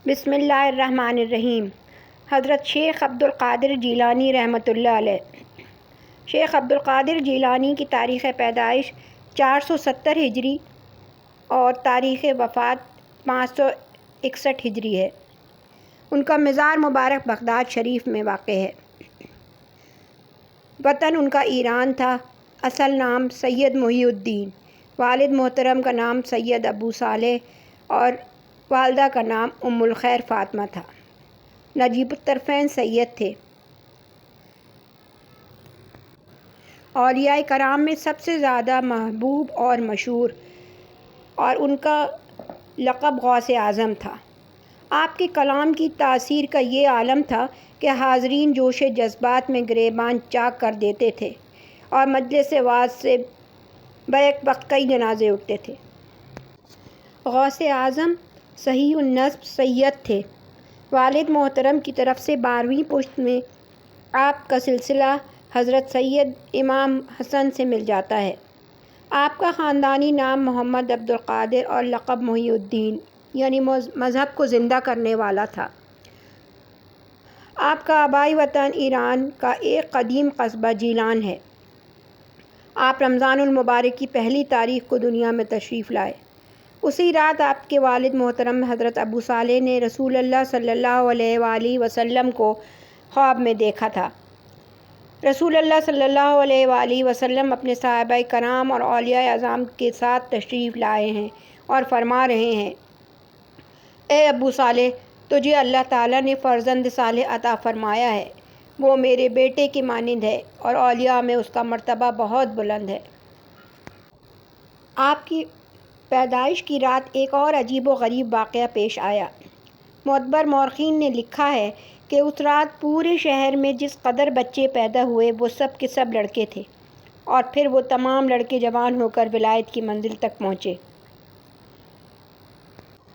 بسم اللہ الرحمن الرحیم۔ حضرت شیخ عبدالقادر جیلانی رحمۃ اللہ علیہ۔ شیخ عبدالقادر جیلانی کی تاریخ پیدائش 470 ہجری اور تاریخ وفات 561 ہجری ہے۔ ان کا مزار مبارک بغداد شریف میں واقع ہے۔ وطن ان کا ایران تھا۔ اصل نام سید محی الدین، والد محترم کا نام سید ابو صالح اور والدہ کا نام ام الخیر فاطمہ تھا۔ نجیب الطرفین سید تھے۔ اولیاء کرام میں سب سے زیادہ محبوب اور مشہور، اور ان کا لقب غوث اعظم تھا۔ آپ کے کلام کی تاثیر کا یہ عالم تھا کہ حاضرین جوش جذبات میں گریباں چاک کر دیتے تھے اور مجلس واعظ سے بیک وقت کئی جنازے اٹھتے تھے۔ غوث اعظم صحیح النسب سید تھے۔ والد محترم کی طرف سے 12ویں پشت میں آپ کا سلسلہ حضرت سید امام حسن سے مل جاتا ہے۔ آپ کا خاندانی نام محمد عبدالقادر اور لقب محی الدین یعنی مذہب کو زندہ کرنے والا تھا۔ آپ کا آبائی وطن ایران کا ایک قدیم قصبہ جیلان ہے۔ آپ رمضان المبارک کی پہلی تاریخ کو دنیا میں تشریف لائے۔ اسی رات آپ کے والد محترم حضرت ابو صالح نے رسول اللہ صلی اللہ علیہ وآلہ وسلم کو خواب میں دیکھا تھا۔ رسول اللہ صلی اللہ علیہ وآلہ وسلم اپنے صحابہ کرام اور اولیاء اعظام کے ساتھ تشریف لائے ہیں اور فرما رہے ہیں: اے ابو صالح، تجھے اللہ تعالیٰ نے فرزند صالح عطا فرمایا ہے۔ وہ میرے بیٹے کے مانند ہے اور اولیاء میں اس کا مرتبہ بہت بلند ہے۔ آپ کی پیدائش کی رات ایک اور عجیب و غریب واقعہ پیش آیا۔ معتبر مورخین نے لکھا ہے کہ اس رات پورے شہر میں جس قدر بچے پیدا ہوئے وہ سب کے سب لڑکے تھے، اور پھر وہ تمام لڑکے جوان ہو کر ولایت کی منزل تک پہنچے۔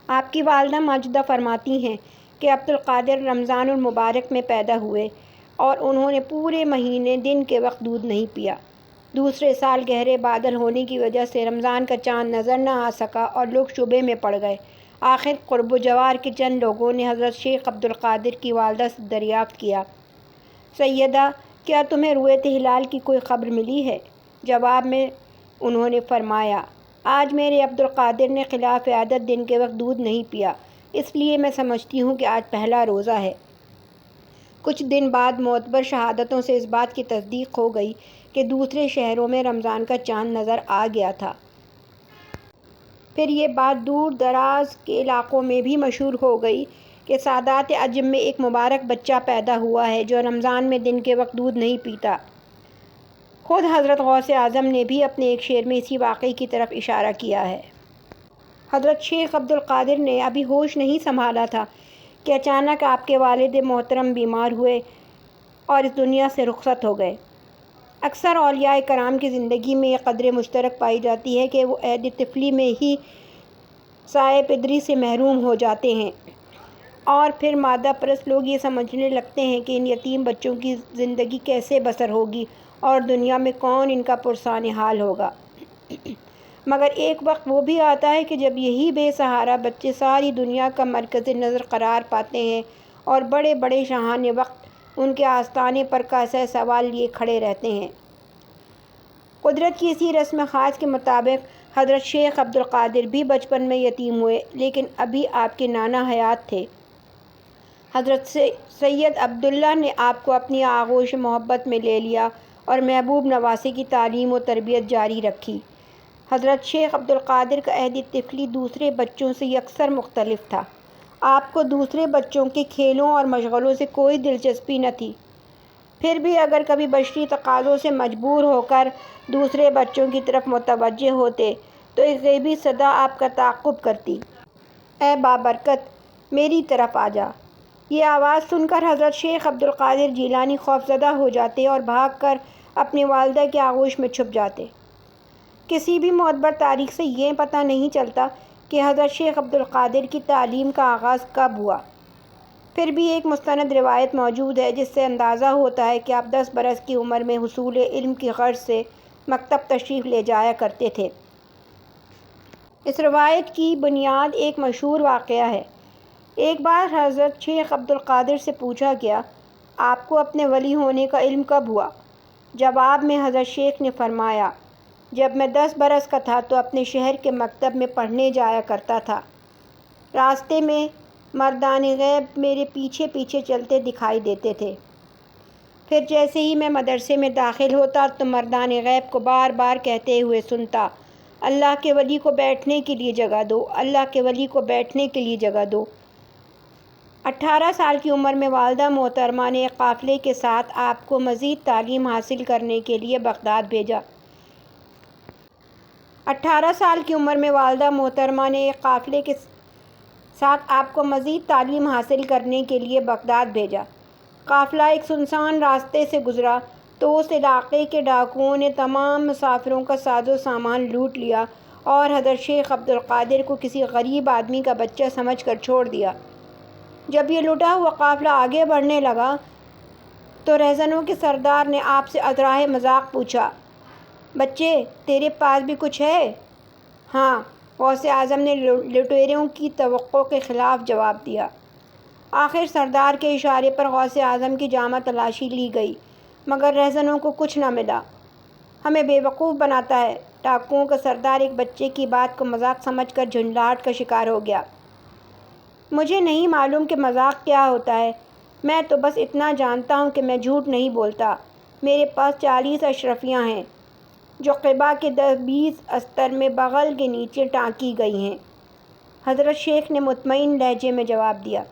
آپ کی والدہ ماجدہ فرماتی ہیں کہ عبدالقادر رمضان المبارک میں پیدا ہوئے اور انہوں نے پورے مہینے دن کے وقت دودھ نہیں پیا۔ دوسرے سال گہرے بادل ہونے کی وجہ سے رمضان کا چاند نظر نہ آ سکا اور لوگ شبے میں پڑ گئے۔ آخر قرب و جوار کے چند لوگوں نے حضرت شیخ عبدالقادر کی والدہ سے دریافت کیا: سیدہ، کیا تمہیں رؤیت ہلال کی کوئی خبر ملی ہے؟ جواب میں انہوں نے فرمایا: آج میرے عبدالقادر نے خلاف عادت دن کے وقت دودھ نہیں پیا، اس لیے میں سمجھتی ہوں کہ آج پہلا روزہ ہے۔ کچھ دن بعد معتبر شہادتوں سے اس بات کی تصدیق ہو گئی کہ دوسرے شہروں میں رمضان کا چاند نظر آ گیا تھا۔ پھر یہ بات دور دراز کے علاقوں میں بھی مشہور ہو گئی کہ سادات عجم میں ایک مبارک بچہ پیدا ہوا ہے جو رمضان میں دن کے وقت دودھ نہیں پیتا۔ خود حضرت غوث اعظم نے بھی اپنے ایک شعر میں اسی واقعے کی طرف اشارہ کیا ہے۔ حضرت شیخ عبدالقادر نے ابھی ہوش نہیں سنبھالا تھا کہ اچانک آپ کے والد محترم بیمار ہوئے اور اس دنیا سے رخصت ہو گئے۔ اکثر اولیاء کرام کی زندگی میں یہ قدر مشترک پائی جاتی ہے کہ وہ عہد طفلی میں ہی سایہ پدری سے محروم ہو جاتے ہیں، اور پھر مادہ پرست لوگ یہ سمجھنے لگتے ہیں کہ ان یتیم بچوں کی زندگی کیسے بسر ہوگی اور دنیا میں کون ان کا پرسان حال ہوگا۔ مگر ایک وقت وہ بھی آتا ہے کہ جب یہی بے سہارا بچے ساری دنیا کا مرکز نظر قرار پاتے ہیں اور بڑے بڑے شاہان وقت ان کے آستانے پر کاسہ سوال لیے کھڑے رہتے ہیں۔ قدرت کی اسی رسم خاص کے مطابق حضرت شیخ عبدالقادر بھی بچپن میں یتیم ہوئے، لیکن ابھی آپ کے نانا حیات تھے۔ حضرت سید عبداللہ نے آپ کو اپنی آغوش محبت میں لے لیا اور محبوب نواسے کی تعلیم و تربیت جاری رکھی۔ حضرت شیخ عبدالقادر کا عہد طفلی دوسرے بچوں سے یکسر مختلف تھا۔ آپ کو دوسرے بچوں کے کھیلوں اور مشغلوں سے کوئی دلچسپی نہ تھی۔ پھر بھی اگر کبھی بشری تقاضوں سے مجبور ہو کر دوسرے بچوں کی طرف متوجہ ہوتے تو ایک غیبی صدا آپ کا تعاقب کرتی: اے بابرکت، میری طرف آ جا۔ یہ آواز سن کر حضرت شیخ عبدالقادر جیلانی خوفزدہ ہو جاتے اور بھاگ کر اپنی والدہ کی آغوش میں چھپ جاتے۔ کسی بھی معتبر تاریخ سے یہ پتہ نہیں چلتا کہ حضرت شیخ عبدالقادر کی تعلیم کا آغاز کب ہوا۔ پھر بھی ایک مستند روایت موجود ہے جس سے اندازہ ہوتا ہے کہ آپ 10 برس کی عمر میں حصول علم کی غرض سے مکتب تشریف لے جایا کرتے تھے۔ اس روایت کی بنیاد ایک مشہور واقعہ ہے۔ ایک بار حضرت شیخ عبد القادر سے پوچھا گیا، آپ کو اپنے ولی ہونے کا علم کب ہوا؟ جواب میں حضرت شیخ نے فرمایا، جب میں 10 برس کا تھا تو اپنے شہر کے مکتب میں پڑھنے جایا کرتا تھا۔ راستے میں مردان غیب میرے پیچھے پیچھے چلتے دکھائی دیتے تھے۔ پھر جیسے ہی میں مدرسے میں داخل ہوتا تو مردان غیب کو بار بار کہتے ہوئے سنتا، اللہ کے ولی کو بیٹھنے کے لیے جگہ دو، اللہ کے ولی کو بیٹھنے کے لیے جگہ دو۔ 18 سال کی عمر میں والدہ محترمہ نے ایک قافلے کے ساتھ آپ کو مزید تعلیم حاصل کرنے کے لیے بغداد بھیجا۔ 18 سال کی عمر میں والدہ محترمہ نے ایک قافلے کے ساتھ آپ کو مزید تعلیم حاصل کرنے کے لیے بغداد بھیجا۔ قافلہ ایک سنسان راستے سے گزرا تو اس علاقے کے ڈاکوؤں نے تمام مسافروں کا ساز و سامان لوٹ لیا اور حضرت شیخ عبد القادر کو کسی غریب آدمی کا بچہ سمجھ کر چھوڑ دیا۔ جب یہ لوٹا ہوا قافلہ آگے بڑھنے لگا تو رہزنوں کے سردار نے آپ سے ادراہ مذاق پوچھا، بچے تیرے پاس بھی کچھ ہے؟ ہاں، غوث اعظم نے لٹیروں کی توقع کے خلاف جواب دیا۔ آخر سردار کے اشارے پر غوث اعظم کی جامہ تلاشی لی گئی مگر رہزنوں کو کچھ نہ ملا۔ ہمیں بے وقوف بناتا ہے۔ ڈاکوؤں کا سردار ایک بچے کی بات کو مذاق سمجھ کر جھنجھلاہٹ کا شکار ہو گیا۔ مجھے نہیں معلوم کہ مذاق کیا ہوتا ہے، میں تو بس اتنا جانتا ہوں کہ میں جھوٹ نہیں بولتا۔ میرے پاس 40 اشرفیاں ہیں جو قبا کے 20 استر میں بغل کے نیچے ٹانکی گئی ہیں، حضرت شیخ نے مطمئن لہجے میں جواب دیا۔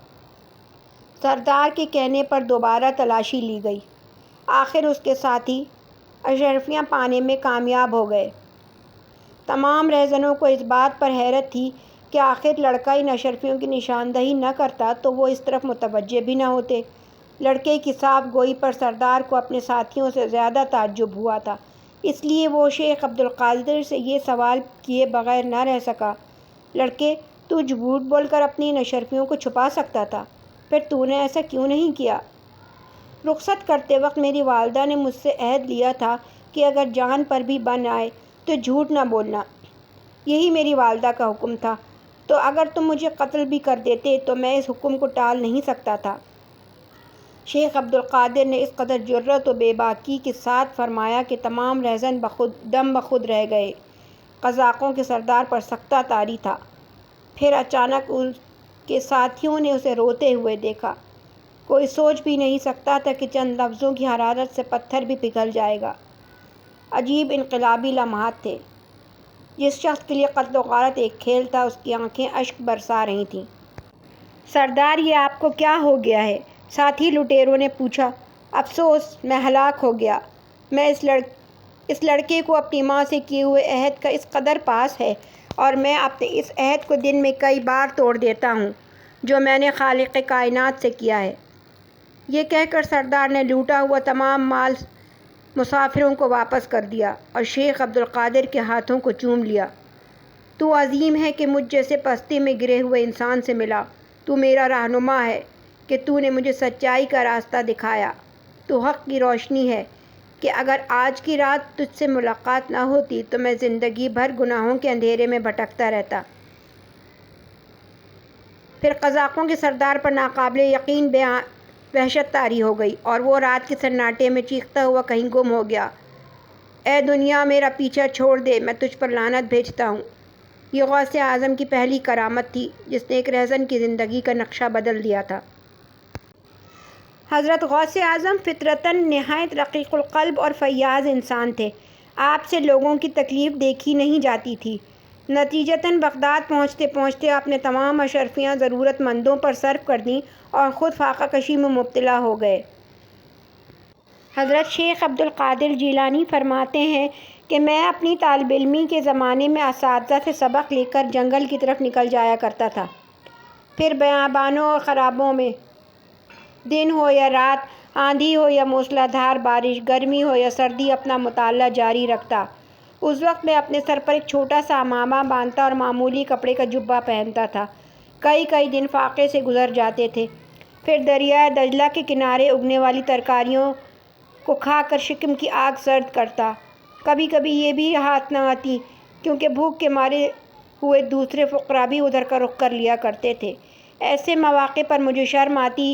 سردار کے کہنے پر دوبارہ تلاشی لی گئی۔ آخر اس کے ساتھی اشرفیاں پانے میں کامیاب ہو گئے۔ تمام رہزنوں کو اس بات پر حیرت تھی کہ آخر لڑکا ان اشرفیوں کی نشاندہی نہ کرتا تو وہ اس طرف متوجہ بھی نہ ہوتے۔ لڑکے کی صاف گوئی پر سردار کو اپنے ساتھیوں سے زیادہ تعجب ہوا تھا، اس لیے وہ شیخ عبد القادر سے یہ سوال کیے بغیر نہ رہ سکا، لڑکے تو جھوٹ بول کر اپنی ان اشرفیوں کو چھپا سکتا تھا، پھر تو نے ایسا کیوں نہیں کیا؟ رخصت کرتے وقت میری والدہ نے مجھ سے عہد لیا تھا کہ اگر جان پر بھی بن آئے تو جھوٹ نہ بولنا، یہی میری والدہ کا حکم تھا، تو اگر تم مجھے قتل بھی کر دیتے تو میں اس حکم کو ٹال نہیں سکتا تھا۔ شیخ عبد القادر نے اس قدر جرأت و بے باکی کے ساتھ فرمایا کہ تمام رہزن دم بخود رہ گئے۔ قزاقوں کے سردار پر سختہ طاری تھا۔ پھر اچانک اس کے ساتھیوں نے اسے روتے ہوئے دیکھا۔ کوئی سوچ بھی نہیں سکتا تھا کہ چند لفظوں کی حرارت سے پتھر بھی پگھل جائے گا۔ عجیب انقلابی لمحات تھے۔ جس شخص کے لیے قتل و غارت ایک کھیل تھا اس کی آنکھیں اشک برسا رہی تھیں۔ سردار یہ آپ کو کیا ہو گیا ہے؟ ساتھی لٹیروں نے پوچھا۔ افسوس، میں ہلاک ہو گیا۔ میں اس لڑکے کو اپنی ماں سے کیے ہوئے عہد کا اس قدر پاس ہے اور میں اپنے اس عہد کو دن میں کئی بار توڑ دیتا ہوں جو میں نے خالق کائنات سے کیا ہے۔ یہ کہہ کر سردار نے لوٹا ہوا تمام مال مسافروں کو واپس کر دیا اور شیخ عبد القادر کے ہاتھوں کو چوم لیا۔ تو عظیم ہے کہ مجھ جیسے پستی میں گرے ہوئے انسان سے ملا۔ تو میرا رہنما ہے کہ تو نے مجھے سچائی کا راستہ دکھایا۔ تو حق کی روشنی ہے کہ اگر آج کی رات تجھ سے ملاقات نہ ہوتی تو میں زندگی بھر گناہوں کے اندھیرے میں بھٹکتا رہتا۔ پھر قزاقوں کے سردار پر ناقابل یقین وحشت طاری ہو گئی اور وہ رات کے سناٹے میں چیختا ہوا کہیں گم ہو گیا۔ اے دنیا، میرا پیچھا چھوڑ دے، میں تجھ پر لعنت بھیجتا ہوں۔ یہ غوث اعظم کی پہلی کرامت تھی جس نے ایک رہزن کی زندگی کا نقشہ بدل دیا تھا۔ حضرت غوث اعظم فطرتاً نہایت رقیق القلب اور فیاض انسان تھے۔ آپ سے لوگوں کی تکلیف دیکھی نہیں جاتی تھی۔ نتیجتاً بغداد پہنچتے پہنچتے آپ نے تمام اشرفیاں ضرورت مندوں پر صرف کر دیں اور خود فاقہ کشی میں مبتلا ہو گئے۔ حضرت شیخ عبد القادر جیلانی فرماتے ہیں کہ میں اپنی طالب علمی کے زمانے میں اساتذہ سے سبق لے کر جنگل کی طرف نکل جایا کرتا تھا۔ پھر بیابانوں اور خرابوں میں دن ہو یا رات، آندھی ہو یا موسلا دھار بارش، گرمی ہو یا سردی اپنا مطالعہ جاری رکھتا۔ اس وقت میں اپنے سر پر ایک چھوٹا سا عمامہ باندھتا اور معمولی کپڑے کا جبہ پہنتا تھا۔ کئی دن فاقے سے گزر جاتے تھے۔ پھر دریائے دجلہ کے کنارے اگنے والی ترکاریوں کو کھا کر شکم کی آگ سرد کرتا۔ کبھی کبھی یہ بھی ہاتھ نہ آتی کیونکہ بھوک کے مارے ہوئے دوسرے فقراء بھی ادھر کا رخ کر لیا کرتے تھے۔ ایسے مواقع پر مجھے شرم آتی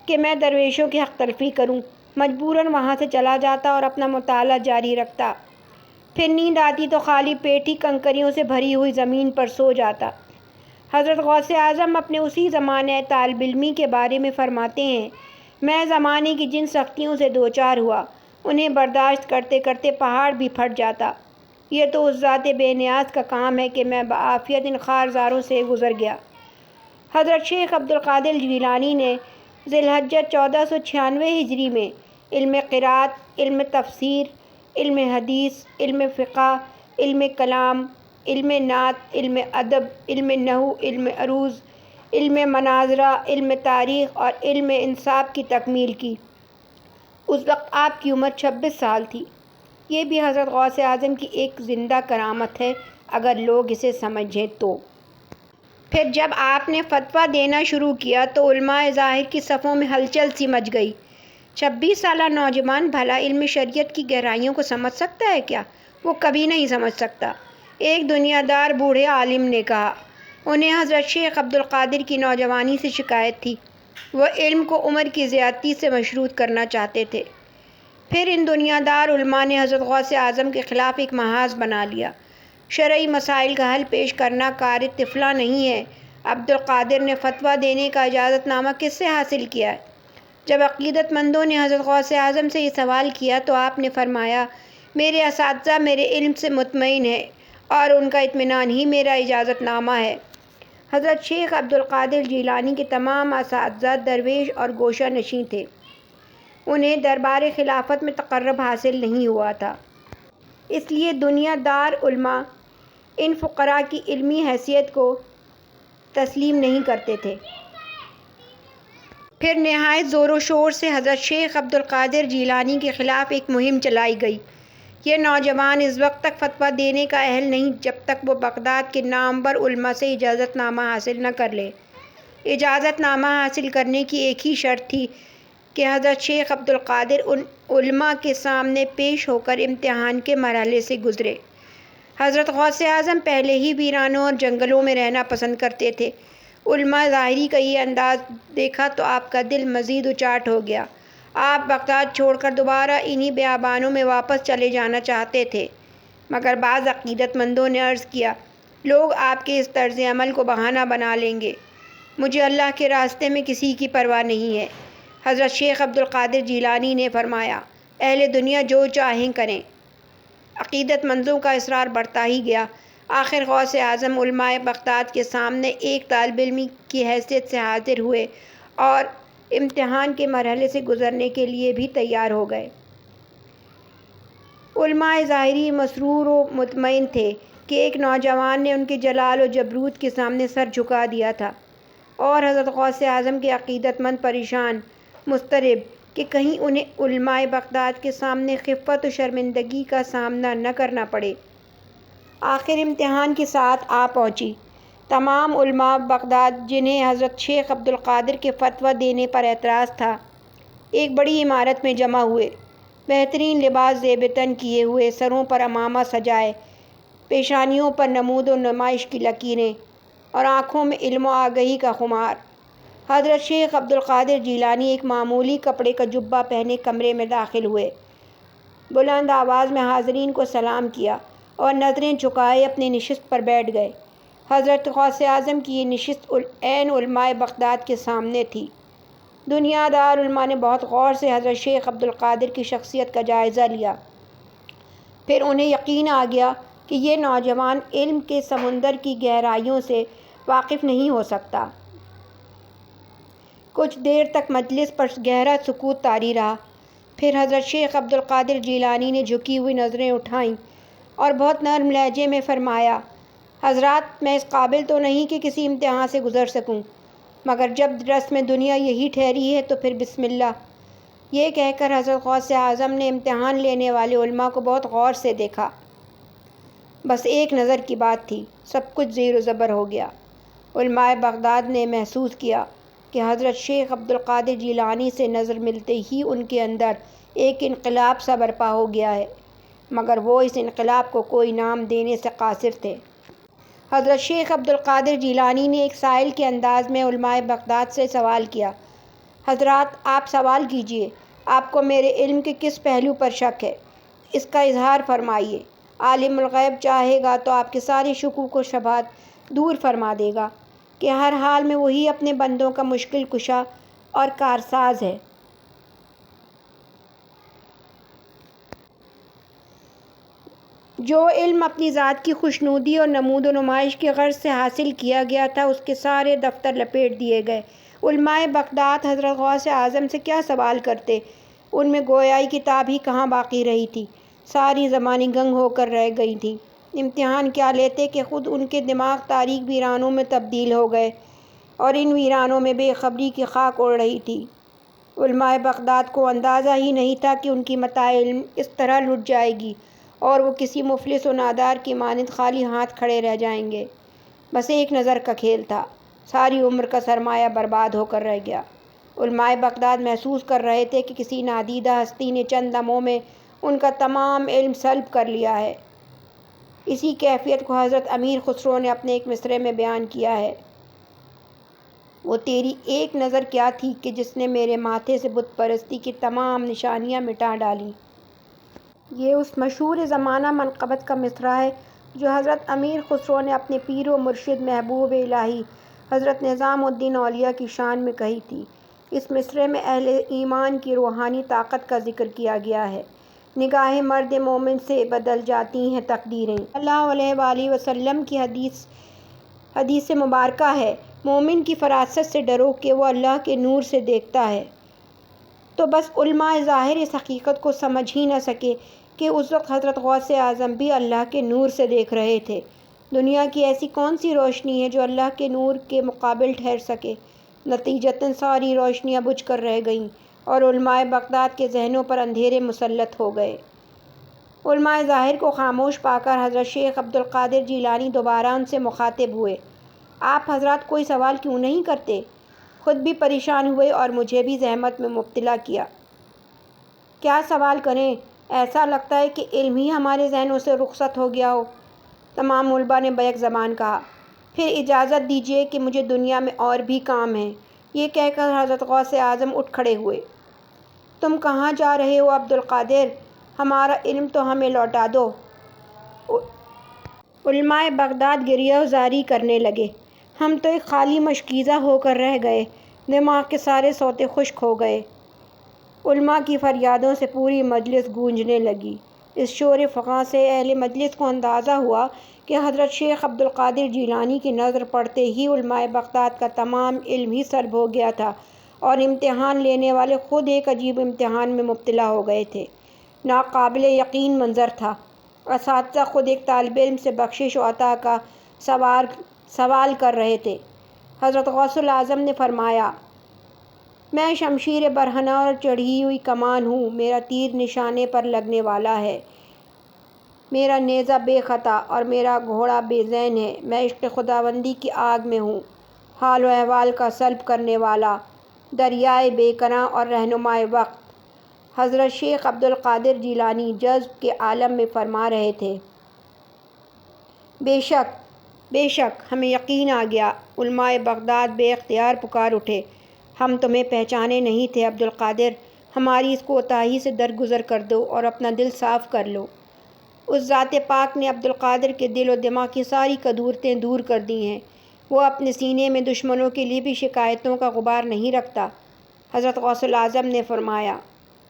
کہ میں درویشوں کی حق تلفی کروں، مجبوراً وہاں سے چلا جاتا اور اپنا مطالعہ جاری رکھتا۔ پھر نیند آتی تو خالی پیٹ ہی کنکریوں سے بھری ہوئی زمین پر سو جاتا۔ حضرت غوث اعظم اپنے اسی زمانہ طالب علمی کے بارے میں فرماتے ہیں، میں زمانے کی جن سختیوں سے دوچار ہوا، انہیں برداشت کرتے کرتے پہاڑ بھی پھٹ جاتا۔ یہ تو اس ذات بے نیاز کا کام ہے کہ میں بعافیت ان خارزاروں سے گزر گیا۔ حضرت شیخ عبد القادر جیلانی نے ذی الحجہ 1496 ہجری میں علم قرات، علم تفسیر، علم حدیث، علم فقہ، علم کلام، علم نعت، علم ادب، علم نحو، علم عروض، علم مناظرہ، علم تاریخ اور علم انصاب کی تکمیل کی۔ اس وقت آپ کی عمر 26 سال تھی۔ یہ بھی حضرت غوث اعظم کی ایک زندہ کرامت ہے، اگر لوگ اسے سمجھیں تو۔ پھر جب آپ نے فتویٰ دینا شروع کیا تو علماء ظاہر کی صفوں میں ہلچل سی مچ گئی۔ 26 سالہ نوجوان بھلا علم شریعت کی گہرائیوں کو سمجھ سکتا ہے کیا؟ وہ کبھی نہیں سمجھ سکتا، ایک دنیا دار بوڑھے عالم نے کہا۔ انہیں حضرت شیخ عبد القادر کی نوجوانی سے شکایت تھی، وہ علم کو عمر کی زیادتی سے مشروط کرنا چاہتے تھے۔ پھر ان دنیا دار علماء نے حضرت غوث اعظم کے خلاف ایک محاذ بنا لیا۔ شرعی مسائل کا حل پیش کرنا کار طفلہ نہیں ہے۔ عبد القادر نے فتویٰ دینے کا اجازت نامہ کس سے حاصل کیا ہے؟ جب عقیدت مندوں نے حضرت غوث اعظم سے یہ سوال کیا تو آپ نے فرمایا، میرے اساتذہ میرے علم سے مطمئن ہیں اور ان کا اطمینان ہی میرا اجازت نامہ ہے۔ حضرت شیخ عبد القادر جیلانی کے تمام اساتذہ درویش اور گوشہ نشین تھے، انہیں دربار خلافت میں تقرب حاصل نہیں ہوا تھا، اس لیے دنیا دار علماء ان فقراء کی علمی حیثیت کو تسلیم نہیں کرتے تھے۔ پھر نہایت زور و شور سے حضرت شیخ عبد القادر جیلانی کے خلاف ایک مہم چلائی گئی۔ یہ نوجوان اس وقت تک فتویٰ دینے کا اہل نہیں جب تک وہ بغداد کے نامور علماء سے اجازت نامہ حاصل نہ کر لے۔ اجازت نامہ حاصل کرنے کی ایک ہی شرط تھی کہ حضرت شیخ عبد القادر ان علماء کے سامنے پیش ہو کر امتحان کے مرحلے سے گزرے۔ حضرت غوث اعظم پہلے ہی ویرانوں اور جنگلوں میں رہنا پسند کرتے تھے۔ علماء ظاہری کا یہ انداز دیکھا تو آپ کا دل مزید اچاٹ ہو گیا۔ آپ بغداد چھوڑ کر دوبارہ انہی بیابانوں میں واپس چلے جانا چاہتے تھے، مگر بعض عقیدت مندوں نے عرض کیا، لوگ آپ کے اس طرز عمل کو بہانہ بنا لیں گے، مجھے اللہ کے راستے میں کسی کی پرواہ نہیں ہے۔ حضرت شیخ عبد القادر جیلانی نے فرمایا، اہل دنیا جو چاہیں کریں۔ عقیدت مندوں کا اصرار بڑھتا ہی گیا۔ آخر غوث اعظم علماء بغداد کے سامنے ایک طالب علم کی حیثیت سے حاضر ہوئے اور امتحان کے مرحلے سے گزرنے کے لیے بھی تیار ہو گئے۔ علماء ظاہری مسرور و مطمئن تھے کہ ایک نوجوان نے ان کے جلال و جبروت کے سامنے سر جھکا دیا تھا، اور حضرت غوث اعظم کے عقیدت مند پریشان، مضطرب کہ کہیں انہیں علماء بغداد کے سامنے خفت و شرمندگی کا سامنا نہ کرنا پڑے۔ آخر امتحان کی ساعت آ پہنچی۔ تمام علماء بغداد جنہیں حضرت شیخ عبد القادر کے فتویٰ دینے پر اعتراض تھا، ایک بڑی عمارت میں جمع ہوئے۔ بہترین لباس زیب تن کیے ہوئے، سروں پر عمامہ سجائے، پیشانیوں پر نمود و نمائش کی لکیریں اور آنکھوں میں علم و آگہی کا خمار۔ حضرت شیخ عبد القادر جیلانی ایک معمولی کپڑے کا جبہ پہنے کمرے میں داخل ہوئے، بلند آواز میں حاضرین کو سلام کیا اور نظریں جھکائے اپنی نشست پر بیٹھ گئے۔ حضرت غوث اعظم کی یہ نشست عین علماء بغداد کے سامنے تھی۔ دنیا دار علماء نے بہت غور سے حضرت شیخ عبد القادر کی شخصیت کا جائزہ لیا، پھر انہیں یقین آ گیا کہ یہ نوجوان علم کے سمندر کی گہرائیوں سے واقف نہیں ہو سکتا۔ کچھ دیر تک مجلس پر گہرا سکوت طاری رہا، پھر حضرت شیخ عبد القادر جیلانی نے جھکی ہوئی نظریں اٹھائیں اور بہت نرم لہجے میں فرمایا، حضرات، میں اس قابل تو نہیں کہ کسی امتحان سے گزر سکوں، مگر جب رسم دنیا یہی ٹھہری ہے تو پھر بسم اللہ۔ یہ کہہ کر حضرت غوث اعظم نے امتحان لینے والے علماء کو بہت غور سے دیکھا۔ بس ایک نظر کی بات تھی، سب کچھ زیر و زبر ہو گیا۔ علماء بغداد نے محسوس کیا کہ حضرت شیخ عبد القادر جیلانی سے نظر ملتے ہی ان کے اندر ایک انقلاب سا برپا ہو گیا ہے، مگر وہ اس انقلاب کو کوئی نام دینے سے قاصر تھے۔ حضرت شیخ عبد القادر جیلانی نے ایک سائل کے انداز میں علماء بغداد سے سوال کیا، حضرات آپ سوال کیجئے، آپ کو میرے علم کے کس پہلو پر شک ہے؟ اس کا اظہار فرمائیے۔ عالم الغیب چاہے گا تو آپ کے سارے شکوک و شبہات دور فرما دے گا کہ ہر حال میں وہی اپنے بندوں کا مشکل کشا اور کارساز ہے۔ جو علم اپنی ذات کی خوشنودی اور نمود و نمائش کی غرض سے حاصل کیا گیا تھا، اس کے سارے دفتر لپیٹ دیے گئے۔ علماء بغداد حضرت غوث اعظم سے کیا سوال کرتے؟ ان میں گویائی کتاب ہی کہاں باقی رہی تھی، ساری زبانیں گنگ ہو کر رہ گئی تھیں۔ امتحان کیا لیتے کہ خود ان کے دماغ تاریک ویرانوں میں تبدیل ہو گئے اور ان ویرانوں میں بے خبری کی خاک اڑ رہی تھی۔ علماء بغداد کو اندازہ ہی نہیں تھا کہ ان کی متاع علم اس طرح لٹ جائے گی اور وہ کسی مفلس و نادار کی مانند خالی ہاتھ کھڑے رہ جائیں گے۔ بس ایک نظر کا کھیل تھا، ساری عمر کا سرمایہ برباد ہو کر رہ گیا۔ علماء بغداد محسوس کر رہے تھے کہ کسی نادیدہ ہستی نے چند دموں میں ان کا تمام علم سلب کر لیا ہے۔ اسی کیفیت کو حضرت امیر خسرو نے اپنے ایک مصرعے میں بیان کیا ہے: وہ تیری ایک نظر کیا تھی کہ جس نے میرے ماتھے سے بت پرستی کی تمام نشانیاں مٹا ڈالیں۔ یہ اس مشہور زمانہ منقبت کا مصرعہ ہے جو حضرت امیر خسرو نے اپنے پیر و مرشد محبوب الہی حضرت نظام الدین اولیاء کی شان میں کہی تھی۔ اس مصرعے میں اہل ایمان کی روحانی طاقت کا ذکر کیا گیا ہے۔ نگاہ مرد مومن سے بدل جاتی ہیں تقدیریں۔ صلی اللہ علیہ وآلہ وسلم کی حدیث مبارکہ ہے: مومن کی فراست سے ڈرو کہ وہ اللہ کے نور سے دیکھتا ہے۔ تو بس علماء ظاہر اس حقیقت کو سمجھ ہی نہ سکے کہ اس وقت حضرت غوث اعظم بھی اللہ کے نور سے دیکھ رہے تھے۔ دنیا کی ایسی کون سی روشنی ہے جو اللہ کے نور کے مقابل ٹھہر سکے؟ نتیجتاً ساری روشنیاں بجھ کر رہ گئیں اور علماء بغداد کے ذہنوں پر اندھیرے مسلط ہو گئے۔ علماء ظاہر کو خاموش پا کر حضرت شیخ عبد القادر جیلانی دوبارہ ان سے مخاطب ہوئے: آپ حضرات کوئی سوال کیوں نہیں کرتے؟ خود بھی پریشان ہوئے اور مجھے بھی زحمت میں مبتلا کیا۔ کیا سوال کریں؟ ایسا لگتا ہے کہ علم ہی ہمارے ذہنوں سے رخصت ہو گیا ہو۔ تمام علماء نے بیک زبان کہا: پھر اجازت دیجیے کہ مجھے دنیا میں اور بھی کام ہیں۔ یہ کہہ کر حضرت غوث اعظم اٹھ کھڑے ہوئے۔ تم کہاں جا رہے ہو عبد القادر؟ ہمارا علم تو ہمیں لوٹا دو۔ علماء بغداد گریہ زاری کرنے لگے: ہم تو ایک خالی مشکیزہ ہو کر رہ گئے، دماغ کے سارے سوتے خشک ہو گئے۔ علماء کی فریادوں سے پوری مجلس گونجنے لگی۔ اس شور فغاں سے اہل مجلس کو اندازہ ہوا کہ حضرت شیخ عبد القادر جیلانی کی نظر پڑتے ہی علماء بغداد کا تمام علم ہی سلب ہو گیا تھا اور امتحان لینے والے خود ایک عجیب امتحان میں مبتلا ہو گئے تھے۔ ناقابل یقین منظر تھا۔ اساتذہ خود ایک طالب علم سے بخشش و عطا کا سوال کر رہے تھے۔ حضرت غوث اعظم نے فرمایا: میں شمشیر برہنہ اور چڑھی ہوئی کمان ہوں، میرا تیر نشانے پر لگنے والا ہے، میرا نیزہ بے خطا اور میرا گھوڑا بے زین ہے۔ میں عشق خداوندی کی آگ میں ہوں، حال و احوال کا سلب کرنے والا، دریائے بے کناں اور رہنمائے وقت۔ حضرت شیخ عبد القادر جیلانی جذب کے عالم میں فرما رہے تھے: بے شک ہمیں یقین آ گیا۔ علماء بغداد بے اختیار پکار اٹھے: ہم تمہیں پہچانے نہیں تھے عبد القادر، ہماری اس کوتاہی سے درگزر کر دو اور اپنا دل صاف کر لو۔ اس ذات پاک نے عبد القادر کے دل و دماغ کی ساری کدورتیں دور کر دی ہیں۔ وہ اپنے سینے میں دشمنوں کے لیے بھی شکایتوں کا غبار نہیں رکھتا۔ حضرت غوث اعظم نے فرمایا: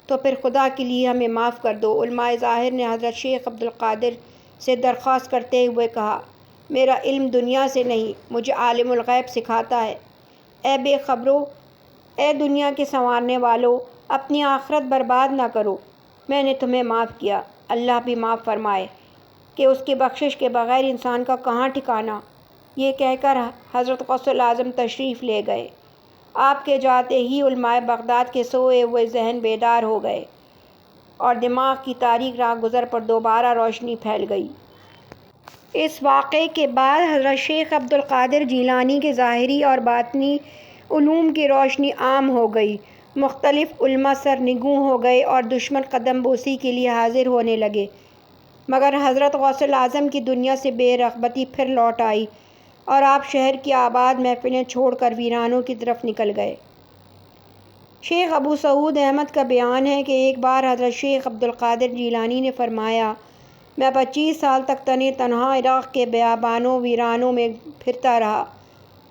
تو پھر خدا کے لیے ہمیں معاف کر دو۔ علماء ظاہر نے حضرت شیخ عبد القادر سے درخواست کرتے ہوئے کہا: میرا علم دنیا سے نہیں، مجھے عالم الغیب سکھاتا ہے۔ اے بے خبرو، اے دنیا کے سنوارنے والو، اپنی آخرت برباد نہ کرو۔ میں نے تمہیں معاف کیا، اللہ بھی معاف فرمائے کہ اس کی بخشش کے بغیر انسان کا کہاں ٹھکانہ۔ یہ کہہ کر حضرت غوث اعظم تشریف لے گئے۔ آپ کے جاتے ہی علماء بغداد کے سوئے ہوئے ذہن بیدار ہو گئے اور دماغ کی تاریک راہ گزر پر دوبارہ روشنی پھیل گئی۔ اس واقعے کے بعد حضرت شیخ عبد القادر جیلانی کے ظاہری اور باطنی علوم کی روشنی عام ہو گئی۔ مختلف علماء سرنگوں ہو گئے اور دشمن قدم بوسی کے لیے حاضر ہونے لگے۔ مگر حضرت غوث اعظم کی دنیا سے بے رغبتی پھر لوٹ آئی اور آپ شہر کی آباد محفلیں چھوڑ کر ویرانوں کی طرف نکل گئے۔ شیخ ابو سعود احمد کا بیان ہے کہ ایک بار حضرت شیخ عبد القادر جیلانی نے فرمایا، میں 25 سال تک تنہا عراق کے بیابانوں ویرانوں میں پھرتا رہا۔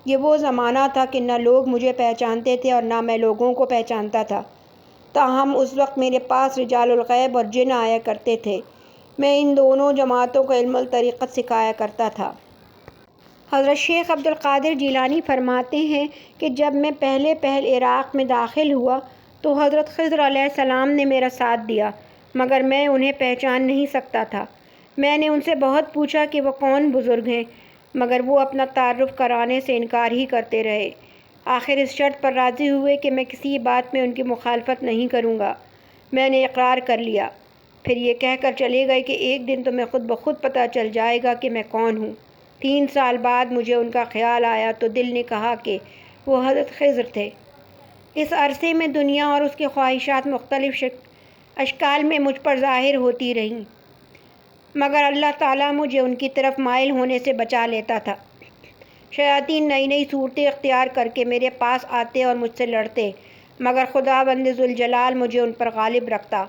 یہ وہ زمانہ تھا کہ نہ لوگ مجھے پہچانتے تھے اور نہ میں لوگوں کو پہچانتا تھا، تاہم اس وقت میرے پاس رجال الغیب اور جن آیا کرتے تھے۔ میں ان دونوں جماعتوں کو علم الطریقت سکھایا کرتا تھا۔ حضرت شیخ عبد القادر جیلانی فرماتے ہیں کہ جب میں پہلے عراق میں داخل ہوا تو حضرت خضر علیہ السلام نے میرا ساتھ دیا، مگر میں انہیں پہچان نہیں سکتا تھا۔ میں نے ان سے بہت پوچھا کہ وہ کون بزرگ ہیں، مگر وہ اپنا تعارف کرانے سے انکار ہی کرتے رہے۔ آخر اس شرط پر راضی ہوئے کہ میں کسی بات میں ان کی مخالفت نہیں کروں گا۔ میں نے اقرار کر لیا، پھر یہ کہہ کر چلے گئے کہ ایک دن تمہیں خود بخود پتہ چل جائے گا کہ میں کون ہوں۔ 3 سال بعد مجھے ان کا خیال آیا تو دل نے کہا کہ وہ حضرت خضر تھے۔ اس عرصے میں دنیا اور اس کی خواہشات مختلف اشکال میں مجھ پر ظاہر ہوتی رہیں، مگر اللہ تعالیٰ مجھے ان کی طرف مائل ہونے سے بچا لیتا تھا۔ شیاطین نئی نئی صورتیں اختیار کر کے میرے پاس آتے اور مجھ سے لڑتے، مگر خداوند ذوالجلال مجھے ان پر غالب رکھتا۔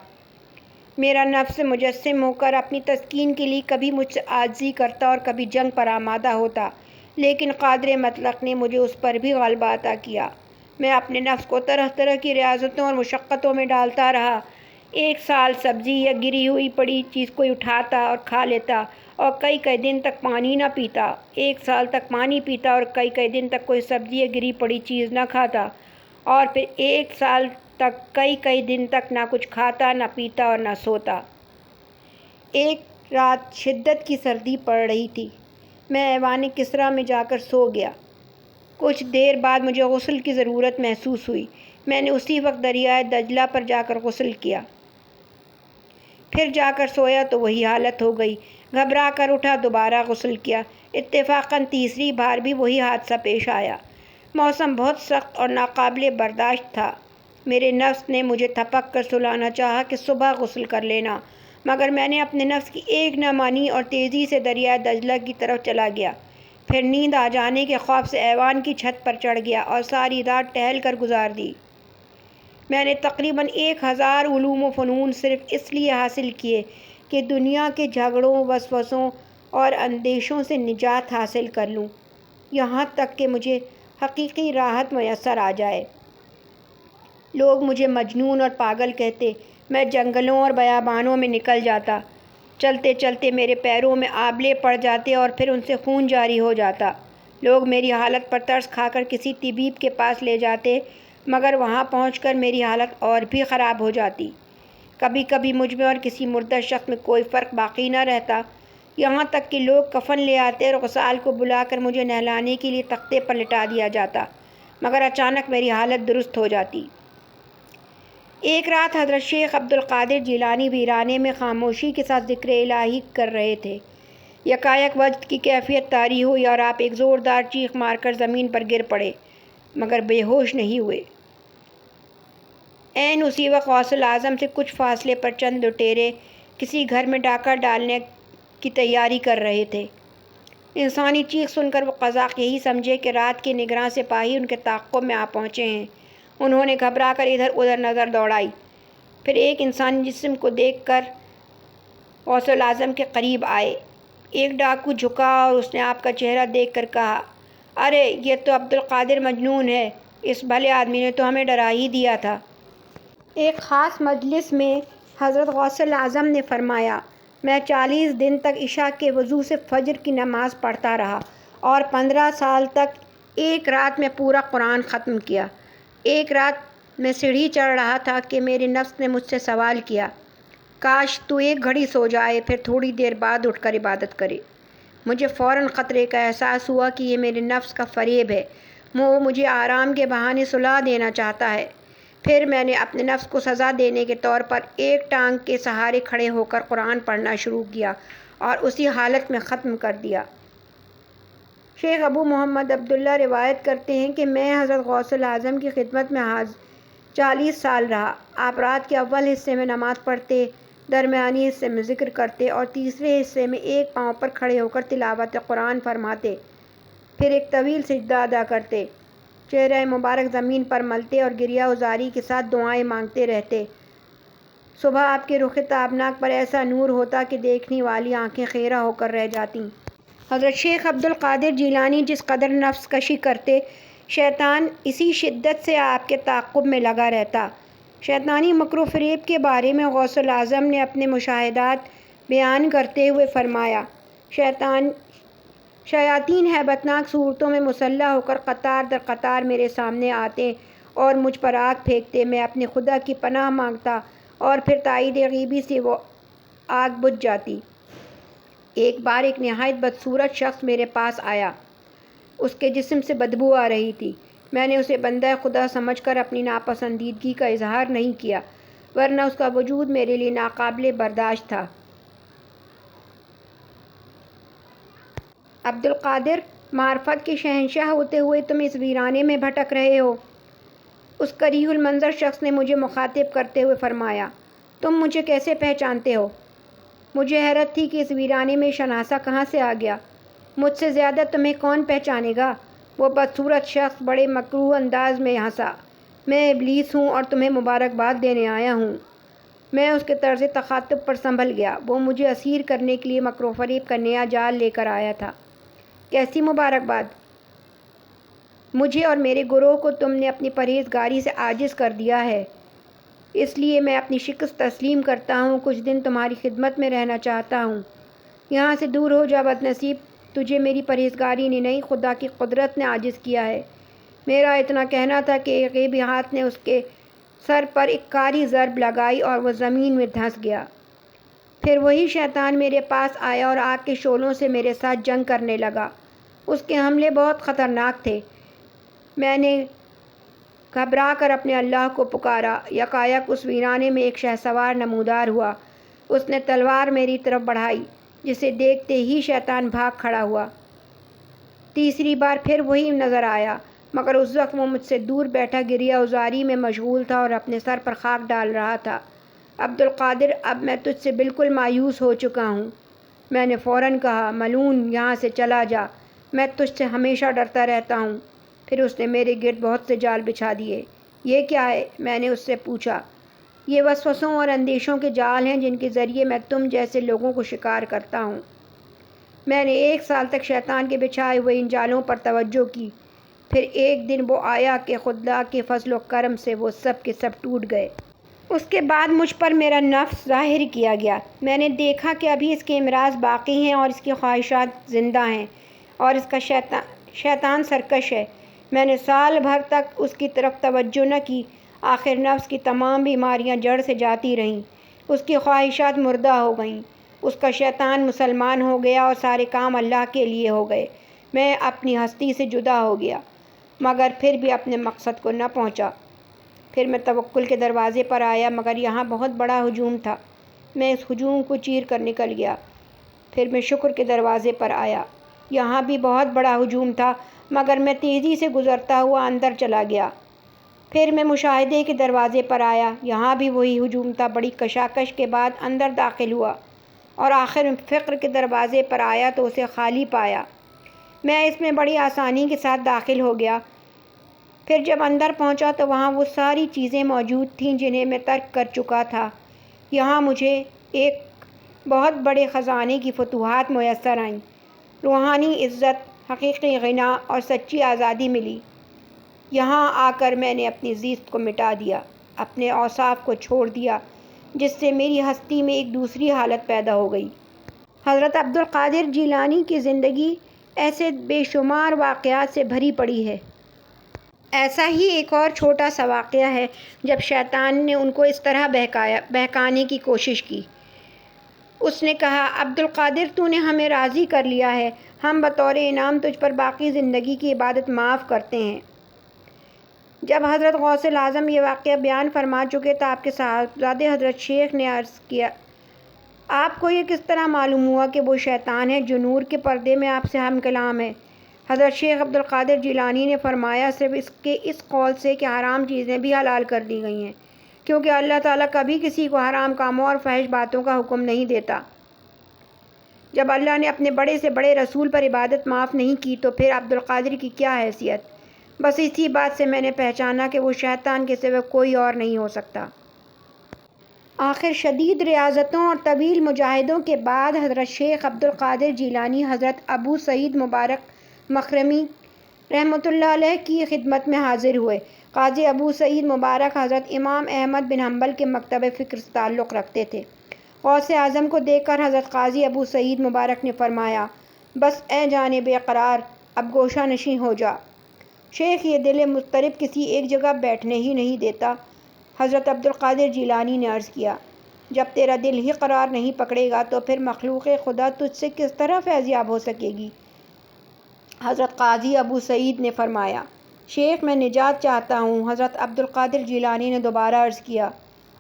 میرا نفس مجسم ہو کر اپنی تسکین کے لیے کبھی مجھ سے عاجزی کرتا اور کبھی جنگ پر آمادہ ہوتا، لیکن قادر مطلق نے مجھے اس پر بھی غلبہ عطا کیا۔ میں اپنے نفس کو طرح طرح کی ریاضتوں اور مشقتوں میں ڈالتا رہا۔ 1 سال سبزی یا گری ہوئی پڑی چیز کوئی اٹھاتا اور کھا لیتا اور کئی دن تک پانی نہ پیتا۔ 1 سال تک پانی پیتا اور کئی دن تک کوئی سبزی یا گری پڑی چیز نہ کھاتا، اور پھر 1 سال تک کئی دن تک نہ کچھ کھاتا، نہ پیتا اور نہ سوتا۔ ایک رات شدت کی سردی پڑ رہی تھی۔ میں ایوان کسریٰ میں جا کر سو گیا۔ کچھ دیر بعد مجھے غسل کی ضرورت محسوس ہوئی۔ میں نے اسی وقت دریائے دجلہ پر جا کر غسل کیا۔ پھر جا کر سویا تو وہی حالت ہو گئی۔ گھبرا کر اٹھا، دوبارہ غسل کیا۔ اتفاقاً تیسری بار بھی وہی حادثہ پیش آیا۔ موسم بہت سخت اور ناقابل برداشت تھا۔ میرے نفس نے مجھے تھپک کر سلانا چاہا کہ صبح غسل کر لینا، مگر میں نے اپنے نفس کی ایک نہ مانی اور تیزی سے دریائے دجلہ کی طرف چلا گیا۔ پھر نیند آ جانے کے خوف سے ایوان کی چھت پر چڑھ گیا اور ساری رات ٹہل کر گزار دی۔ میں نے تقریباً 1000 علوم و فنون صرف اس لیے حاصل کیے کہ دنیا کے جھگڑوں، وسوسوں اور اندیشوں سے نجات حاصل کر لوں، یہاں تک کہ مجھے حقیقی راحت میسر آ جائے۔ لوگ مجھے مجنون اور پاگل کہتے۔ میں جنگلوں اور بیابانوں میں نکل جاتا۔ چلتے چلتے میرے پیروں میں آبلے پڑ جاتے اور پھر ان سے خون جاری ہو جاتا۔ لوگ میری حالت پر ترس کھا کر کسی طبیب کے پاس لے جاتے، مگر وہاں پہنچ کر میری حالت اور بھی خراب ہو جاتی۔ کبھی کبھی مجھ میں اور کسی مردہ شخص میں کوئی فرق باقی نہ رہتا، یہاں تک کہ لوگ کفن لے آتے اور غسال کو بلا کر مجھے نہلانے کے لیے تختے پر لٹا دیا جاتا، مگر اچانک میری حالت درست ہو جاتی۔ ایک رات حضرت شیخ عبد القادر جیلانی ویرانے میں خاموشی کے ساتھ ذکر الہی کر رہے تھے۔ یکایک وجد کی کیفیت طاری ہوئی اور آپ ایک زوردار چیخ مار کر زمین پر گر پڑے، مگر بے ہوش نہیں ہوئے۔ عین اسی وقت غوث اعظم سے کچھ فاصلے پر چند لٹیرے کسی گھر میں ڈاکہ ڈالنے کی تیاری کر رہے تھے۔ انسانی چیخ سن کر وہ قزاق یہی سمجھے کہ رات کے نگراں سپاہی ان کے تعاقب میں آ پہنچے ہیں۔ انہوں نے گھبرا کر ادھر ادھر نظر دوڑائی، پھر ایک انسانی جسم کو دیکھ کر غوث اعظم کے قریب آئے۔ ایک ڈاکو جھکا اور اس نے آپ کا چہرہ دیکھ کر کہا، ارے یہ تو عبد القادر مجنون ہے، اس بھلے آدمی نے تو ہمیں ڈرا ہی دیا تھا۔ ایک خاص مجلس میں حضرت غوث اعظم نے فرمایا، میں 40 دن تک عشاء کے وضو سے فجر کی نماز پڑھتا رہا اور 15 سال تک ایک رات میں پورا قرآن ختم کیا۔ ایک رات میں سیڑھی چڑھ رہا تھا کہ میرے نفس نے مجھ سے سوال کیا، کاش تو ایک گھڑی سو جائے، پھر تھوڑی دیر بعد اٹھ کر عبادت کرے۔ مجھے فوراً خطرے کا احساس ہوا کہ یہ میرے نفس کا فریب ہے، وہ مجھے آرام کے بہانے سلا دینا چاہتا ہے۔ پھر میں نے اپنے نفس کو سزا دینے کے طور پر ایک ٹانگ کے سہارے کھڑے ہو کر قرآن پڑھنا شروع کیا اور اسی حالت میں ختم کر دیا۔ شیخ ابو محمد عبداللہ روایت کرتے ہیں کہ میں حضرت غوث اعظم کی خدمت میں 40 سال رہا۔ آپ رات کے اول حصے میں نماز پڑھتے، درمیانی حصے میں ذکر کرتے اور تیسرے حصے میں ایک پاؤں پر کھڑے ہو کر تلاوت قرآن فرماتے، پھر ایک طویل سجدہ ادا کرتے، چہرہ مبارک زمین پر ملتے اور گریہ ازاری کے ساتھ دعائیں مانگتے رہتے۔ صبح آپ کے رخ تابناک پر ایسا نور ہوتا کہ دیکھنے والی آنکھیں خیرہ ہو کر رہ جاتیں۔ حضرت شیخ عبد القادر جیلانی جس قدر نفس کشی کرتے، شیطان اسی شدت سے آپ کے تعاقب میں لگا رہتا۔ شیطانی مکر و فریب کے بارے میں غوث الاعظم نے اپنے مشاہدات بیان کرتے ہوئے فرمایا، شیاطین ہیبتناک صورتوں میں مسلح ہو کر قطار در قطار میرے سامنے آتے اور مجھ پر آگ پھینکتے۔ میں اپنے خدا کی پناہ مانگتا اور پھر تائید غیبی سے وہ آگ بجھ جاتی۔ ایک بار ایک نہایت بدصورت شخص میرے پاس آیا۔ اس کے جسم سے بدبو آ رہی تھی۔ میں نے اسے بندہ خدا سمجھ کر اپنی ناپسندیدگی کا اظہار نہیں کیا، ورنہ اس کا وجود میرے لیے ناقابل برداشت تھا۔ عبد القادر، معرفت کے شہنشاہ ہوتے ہوئے تم اس ویرانے میں بھٹک رہے ہو۔ اس کریہ المنظر شخص نے مجھے مخاطب کرتے ہوئے فرمایا، تم مجھے کیسے پہچانتے ہو؟ مجھے حیرت تھی کہ اس ویرانے میں شناسہ کہاں سے آ گیا۔ مجھ سے زیادہ تمہیں کون پہچانے گا؟ وہ بدصورت شخص بڑے مکروہ انداز میں ہنسا۔ میں ابلیس ہوں اور تمہیں مبارکباد دینے آیا ہوں۔ میں اس کے طرز تخاطب پر سنبھل گیا۔ وہ مجھے اسیر کرنے کے لیے مکر و فریب کا نیا جال لے کر آیا تھا۔ کیسی مبارکباد؟ مجھے اور میرے گروہ کو تم نے اپنی پرہیزگاری سے عاجز کر دیا ہے، اس لیے میں اپنی شکست تسلیم کرتا ہوں۔ کچھ دن تمہاری خدمت میں رہنا چاہتا ہوں۔ یہاں سے دور ہو جا بدنصیب، تجھے میری پرہیزگاری نے نہیں، خدا کی قدرت نے عاجز کیا ہے۔ میرا اتنا کہنا تھا کہ ایک غیبی ہاتھ نے اس کے سر پر ایک کاری ضرب لگائی اور وہ زمین میں دھنس گیا۔ پھر وہی شیطان میرے پاس آیا اور آگ کے شعلوں سے میرے ساتھ جنگ کرنے لگا۔ اس کے حملے بہت خطرناک تھے۔ میں نے گھبرا کر اپنے اللہ کو پکارا۔ یکایک اس ویرانے میں ایک شہسوار نمودار ہوا۔ اس نے تلوار میری طرف بڑھائی، جسے دیکھتے ہی شیطان بھاگ کھڑا ہوا۔ تیسری بار پھر وہی نظر آیا، مگر اس وقت وہ مجھ سے دور بیٹھا گریہ ازاری میں مشغول تھا اور اپنے سر پر خاک ڈال رہا تھا۔ عبد القادر، اب میں تجھ سے بالکل مایوس ہو چکا ہوں۔ میں نے فوراً کہا، ملعون، یہاں سے چلا جا، میں تجھ سے ہمیشہ ڈرتا رہتا ہوں۔ پھر اس نے میرے گرد بہت سے جال بچھا دیے۔ یہ کیا ہے؟ میں نے اس سے پوچھا۔ یہ وسوسوں اور اندیشوں کے جال ہیں جن کے ذریعے میں تم جیسے لوگوں کو شکار کرتا ہوں۔ میں نے 1 سال تک شیطان کے بچھائے ہوئے ان جالوں پر توجہ کی، پھر ایک دن وہ آیا کہ خدا کے فضل و کرم سے وہ سب کے سب ٹوٹ گئے۔ اس کے بعد مجھ پر میرا نفس ظاہر کیا گیا۔ میں نے دیکھا کہ ابھی اس کے امراض باقی ہیں اور اس کی خواہشات زندہ ہیں اور اس کا شیطان سرکش ہے۔ میں نے سال بھر تک اس کی طرف توجہ نہ کی۔ آخر نفس کی تمام بیماریاں جڑ سے جاتی رہیں، اس کی خواہشات مردہ ہو گئیں، اس کا شیطان مسلمان ہو گیا اور سارے کام اللہ کے لیے ہو گئے۔ میں اپنی ہستی سے جدا ہو گیا، مگر پھر بھی اپنے مقصد کو نہ پہنچا۔ پھر میں توکل کے دروازے پر آیا، مگر یہاں بہت بڑا ہجوم تھا۔ میں اس ہجوم کو چیر کر نکل گیا۔ پھر میں شکر کے دروازے پر آیا، یہاں بھی بہت بڑا ہجوم تھا، مگر میں تیزی سے گزرتا ہوا اندر چلا گیا۔ پھر میں مشاہدے کے دروازے پر آیا، یہاں بھی وہی ہجوم تھا۔ بڑی کشاکش کے بعد اندر داخل ہوا اور آخر میں فکر کے دروازے پر آیا تو اسے خالی پایا۔ میں اس میں بڑی آسانی کے ساتھ داخل ہو گیا۔ پھر جب اندر پہنچا تو وہاں وہ ساری چیزیں موجود تھیں جنہیں میں ترک کر چکا تھا۔ یہاں مجھے ایک بہت بڑے خزانے کی فتوحات میسر آئیں۔ روحانی عزت، حقیقی غنا اور سچی آزادی ملی۔ یہاں آ کر میں نے اپنی زیست کو مٹا دیا، اپنے اوصاف کو چھوڑ دیا، جس سے میری ہستی میں ایک دوسری حالت پیدا ہو گئی۔ حضرت عبد القادر جیلانی کی زندگی ایسے بے شمار واقعات سے بھری پڑی ہے۔ ایسا ہی ایک اور چھوٹا سا واقعہ ہے جب شیطان نے ان کو اس طرح بہکانے کی کوشش کی۔ اس نے کہا، عبد القادر، تو نے ہمیں راضی کر لیا ہے، ہم بطور انعام تجھ پر باقی زندگی کی عبادت معاف کرتے ہیں۔ جب حضرت غوث الاعظم یہ واقعہ بیان فرما چکے تو آپ کے صاحبزادے حضرت شیخ نے عرض کیا، آپ کو یہ کس طرح معلوم ہوا کہ وہ شیطان ہے جو نور کے پردے میں آپ سے ہم کلام ہے؟ حضرت شیخ عبد القادر جیلانی نے فرمایا، صرف اس قول سے کہ حرام چیزیں بھی حلال کر دی گئی ہیں۔ کیونکہ اللہ تعالیٰ کبھی کسی کو حرام کاموں اور فحش باتوں کا حکم نہیں دیتا۔ جب اللہ نے اپنے بڑے سے بڑے رسول پر عبادت معاف نہیں کی تو پھر عبد القادر کی کیا حیثیت؟ بس اسی بات سے میں نے پہچانا کہ وہ شیطان کے سوا کوئی اور نہیں ہو سکتا۔ آخر شدید ریاضتوں اور طویل مجاہدوں کے بعد حضرت شیخ عبد القادر جیلانی حضرت ابو سعید مبارک مخرمی رحمۃ اللہ علیہ کی خدمت میں حاضر ہوئے۔ قاضی ابو سعید مبارک حضرت امام احمد بن حنبل کے مکتب فکر سے تعلق رکھتے تھے۔ غوث اعظم کو دیکھ کر حضرت قاضی ابو سعید مبارک نے فرمایا، بس اے جان بے قرار، اب گوشہ نشین ہو جا۔ شیخ، یہ دل مضطرب کسی ایک جگہ بیٹھنے ہی نہیں دیتا۔ حضرت عبد القادر جیلانی نے عرض کیا، جب تیرا دل ہی قرار نہیں پکڑے گا تو پھر مخلوق خدا تجھ سے کس طرح فیض یاب ہو سکے گی؟ حضرت قاضی ابو سعید نے فرمایا، شیخ میں نجات چاہتا ہوں۔ حضرت عبد القادر جیلانی نے دوبارہ عرض کیا،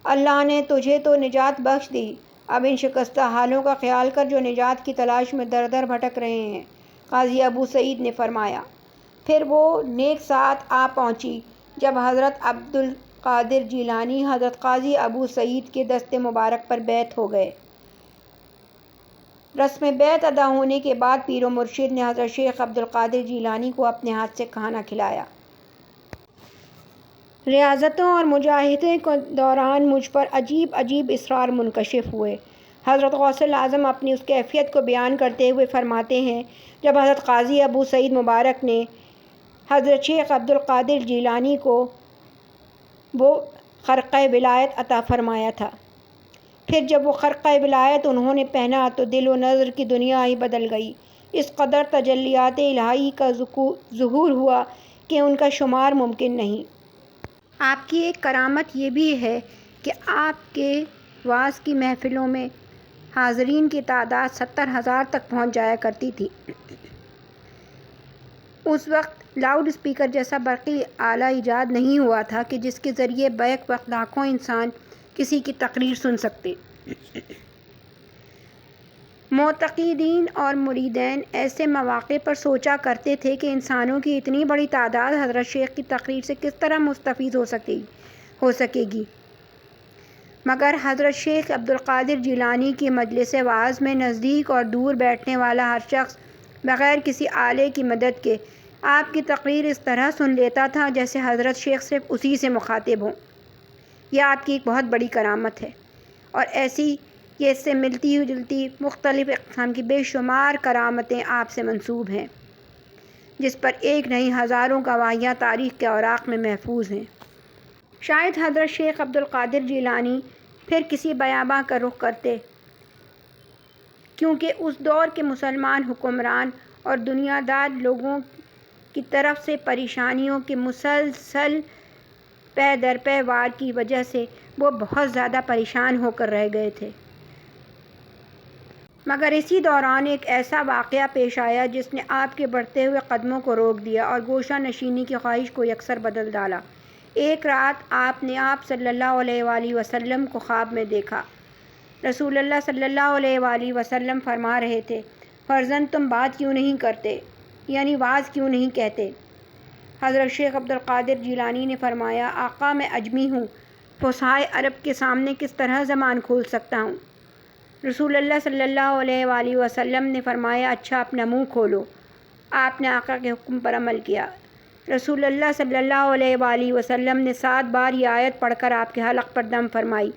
اللہ نے تجھے تو نجات بخش دی، اب ان شکستہ حالوں کا خیال کر جو نجات کی تلاش میں در در بھٹک رہے ہیں۔ قاضی ابو سعید نے فرمایا، پھر وہ نیک ساعت آ پہنچی جب حضرت عبد القادر جیلانی حضرت قاضی ابو سعید کے دست مبارک پر بیعت ہو گئے۔ رسم بیعت ادا ہونے کے بعد پیر و مرشد نے حضرت شیخ عبد القادر جیلانی کو اپنے ہاتھ سے کھانا کھلایا۔ ریاضتوں اور مجاہدے کے دوران مجھ پر عجیب عجیب اسرار منکشف ہوئے۔ حضرت غوث الاعظم اپنی اس کیفیت کو بیان کرتے ہوئے فرماتے ہیں، جب حضرت قاضی ابو سعید مبارک نے حضرت شیخ عبد القادر جیلانی کو وہ خرقہ ولایت عطا فرمایا تھا، پھر جب وہ خرقہ ولایت انہوں نے پہنا تو دل و نظر کی دنیا ہی بدل گئی۔ اس قدر تجلیات الہی کا ظہور ہوا کہ ان کا شمار ممکن نہیں۔ آپ کی ایک کرامت یہ بھی ہے کہ آپ کے وعظ کی محفلوں میں حاضرین کی تعداد 70,000 تک پہنچ جایا کرتی تھی۔ اس وقت لاؤڈ اسپیکر جیسا برقی آلہ ایجاد نہیں ہوا تھا کہ جس کے ذریعے بیک وقت لاکھوں انسان کسی کی تقریر سن سکتے۔ معتقدین اور مریدین ایسے مواقع پر سوچا کرتے تھے کہ انسانوں کی اتنی بڑی تعداد حضرت شیخ کی تقریر سے کس طرح مستفید ہو سکے گی، مگر حضرت شیخ عبد القادر جیلانی کی مجلس وعظ میں نزدیک اور دور بیٹھنے والا ہر شخص بغیر کسی آلے کی مدد کے آپ کی تقریر اس طرح سن لیتا تھا جیسے حضرت شیخ صرف اسی سے مخاطب ہوں۔ یہ آپ کی ایک بہت بڑی کرامت ہے، اور ایسی یہ اس سے ملتی جلتی مختلف اقسام کی بے شمار کرامتیں آپ سے منسوب ہیں، جس پر ایک نہیں ہزاروں گواہیاں تاریخ کے اوراق میں محفوظ ہیں۔ شاید حضرت شیخ عبد القادر جیلانی پھر کسی بیاباں کا رخ کرتے، کیونکہ اس دور کے مسلمان حکمران اور دنیا دار لوگوں کی طرف سے پریشانیوں کے مسلسل پے در پے وار کی وجہ سے وہ بہت زیادہ پریشان ہو کر رہ گئے تھے۔ مگر اسی دوران ایک ایسا واقعہ پیش آیا جس نے آپ کے بڑھتے ہوئے قدموں کو روک دیا اور گوشہ نشینی کی خواہش کو یکسر بدل ڈالا۔ ایک رات آپ نے صلی اللہ علیہ وآلہ وسلم کو خواب میں دیکھا۔ رسول اللہ صلی اللہ علیہ وآلہ وسلم فرما رہے تھے، فرزند تم بات کیوں نہیں کرتے، یعنی واعظ کیوں نہیں کہتے؟ حضرت شیخ عبد القادر جیلانی نے فرمایا، آقا میں اجمی ہوں، فصحائے عرب کے سامنے کس طرح زبان کھول سکتا ہوں؟ رسول اللہ صلی اللہ علیہ وآلہ وسلم نے فرمایا، اچھا اپنا منہ کھولو۔ آپ نے آقا کے حکم پر عمل کیا۔ رسول اللہ صلی اللہ علیہ وآلہ وسلم نے 7 بار یہ آیت پڑھ کر آپ کے حلق پر دم فرمائی،